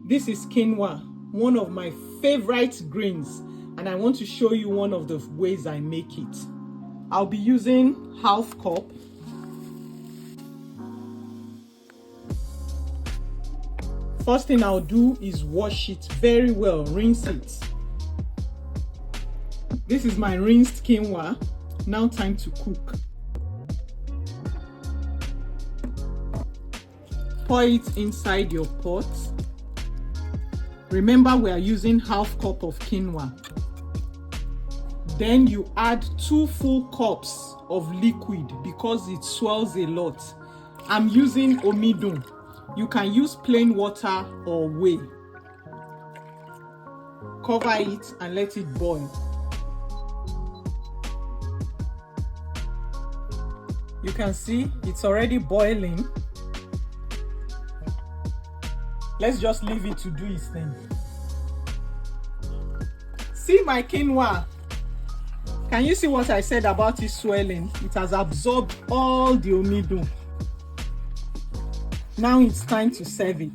This is quinoa, one of my favorite grains, and I want to show you one of the ways I make it. I'll be using half cup. First thing I'll do is wash it very well, rinse it. This is my rinsed quinoa. Now time to cook. Pour it inside your pot. Remember, we are using half cup of quinoa. Then you add 2 full cups of liquid because it swells a lot. I'm using amino. You can use plain water or whey. Cover it and let it boil. You can see it's already boiling. Let's just leave it to do its thing. See my quinoa. Can you see what I said about it swelling? It has absorbed all the amino. Now it's time to serve it.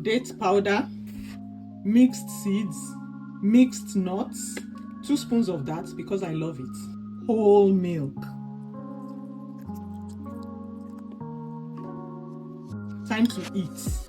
Date powder, mixed seeds, mixed nuts, 2 spoons of that because I love it. Whole milk. Time to eat.